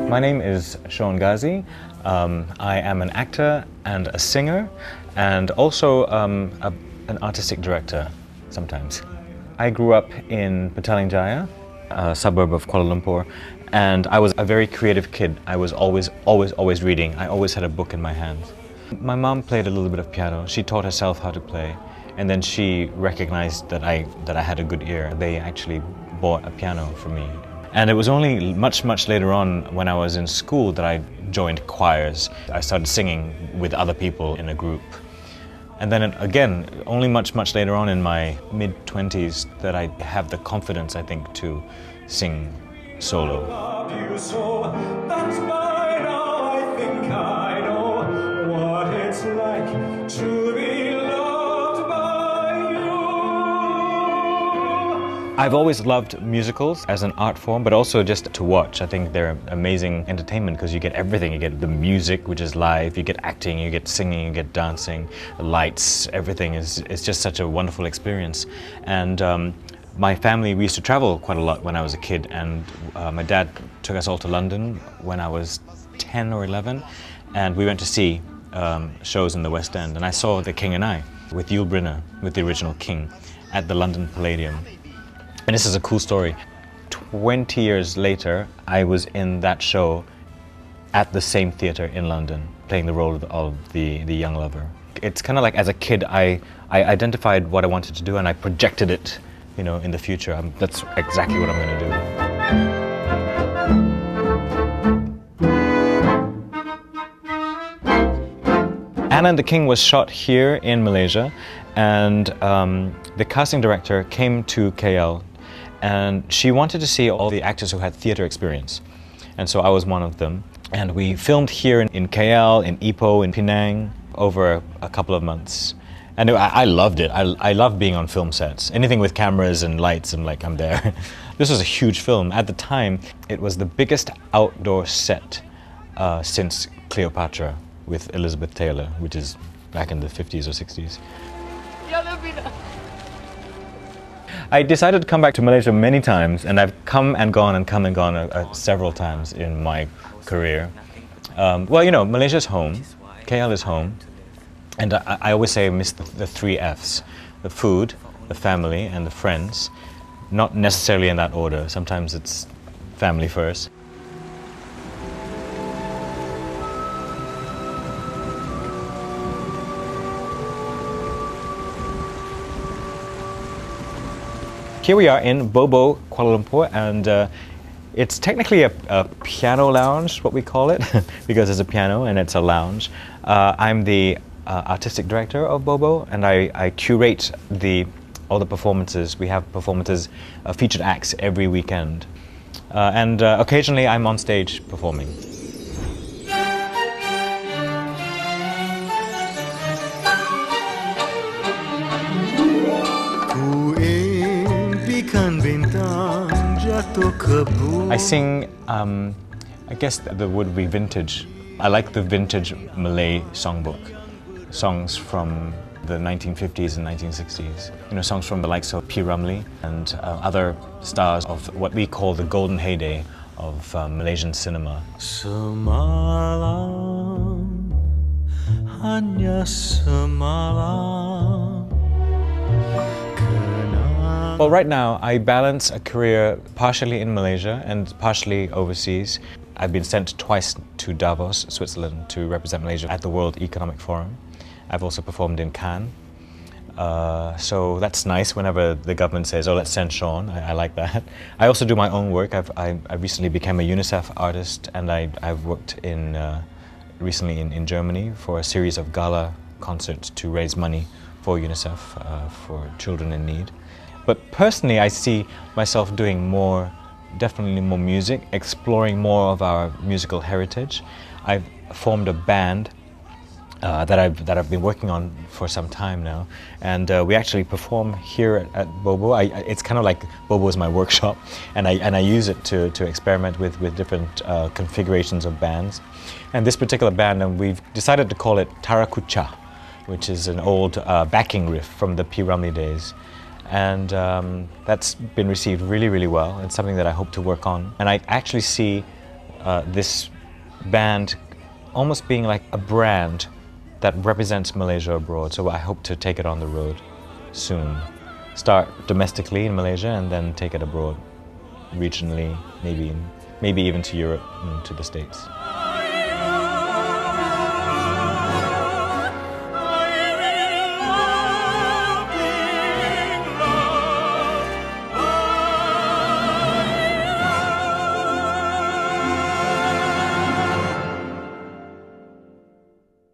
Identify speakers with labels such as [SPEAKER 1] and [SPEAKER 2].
[SPEAKER 1] My name is Sean Ghazi. I am an actor and a singer and also an artistic director sometimes. I grew up in Petaling Jaya, a suburb of Kuala Lumpur, and I was a very creative kid. I was always reading. I always had a book in my hands. My mom played a little bit of piano. She taught herself how to play, and then she recognized that I had a good ear. They actually bought a piano for me. And it was only much later on when I was in school that I joined choirs. I started singing with other people in a group. And then again, only much later on in my mid-20s that I have the confidence, I think, to sing solo. I've always loved musicals as an art form, but also just to watch. I think they're amazing entertainment because you get everything. You get the music, which is live, you get acting, you get singing, you get dancing, the lights, everything is just such a wonderful experience. And my family, we used to travel quite a lot when I was a kid, and my dad took us all to London when I was 10 or 11, and we went to see shows in the West End. And I saw The King and I with Yul Brynner, with the original King, at the London Palladium. And this is a cool story. 20 years later, I was in that show at the same theatre in London, playing the role of the young lover. It's kind of like, as a kid, I identified what I wanted to do and I projected it, you know, in the future. That's exactly what I'm going to do. Anna and the King was shot here in Malaysia, and the casting director came to KL, and she wanted to see all the actors who had theatre experience. And so I was one of them. And we filmed here in KL, in Ipoh, in Penang, over a couple of months. And I loved it. I love being on film sets. Anything with cameras and lights, I'm there. This was a huge film. At the time, it was the biggest outdoor set since Cleopatra with Elizabeth Taylor, which is back in the 50s or 60s. I decided to come back to Malaysia many times, and I've come and gone several times in my career. Well, you know, Malaysia's home, KL is home, and I always say I miss the three Fs: the food, the family, and the friends. Not necessarily in that order. Sometimes it's family first. Here we are in Bobo, Kuala Lumpur, and it's technically a piano lounge, what we call it, because it's a piano and it's a lounge. I'm the artistic director of Bobo, and I curate all the performances. We have performances, featured acts every weekend. And occasionally I'm on stage performing. I sing, I guess the would be vintage. I like the vintage Malay songbook. Songs from the 1950s and 1960s. You know, songs from the likes of P. Ramlee and other stars of what we call the golden heyday of Malaysian cinema. Semalam, hanya semalam. Well, right now I balance a career partially in Malaysia and partially overseas. I've been sent twice to Davos, Switzerland, to represent Malaysia at the World Economic Forum. I've also performed in Cannes. So that's nice whenever the government says, oh, let's send Sean. I like that. I also do my own work. I recently became a UNICEF artist, and I've worked recently in Germany for a series of gala concerts to raise money for UNICEF, for children in need. But personally, I see myself doing definitely more music, exploring more of our musical heritage. I've formed a band that I've been working on for some time now, and we actually perform here at Bobo. It's kind of like Bobo is my workshop, and I use it to experiment with different configurations of bands. And this particular band, we've decided to call it Tarakucha, which is an old backing riff from the P. Ramlee days. And that's been received really well. It's something that I hope to work on. And I actually see this band almost being like a brand that represents Malaysia abroad. So I hope to take it on the road soon. Start domestically in Malaysia and then take it abroad, regionally, maybe even to Europe and to the States.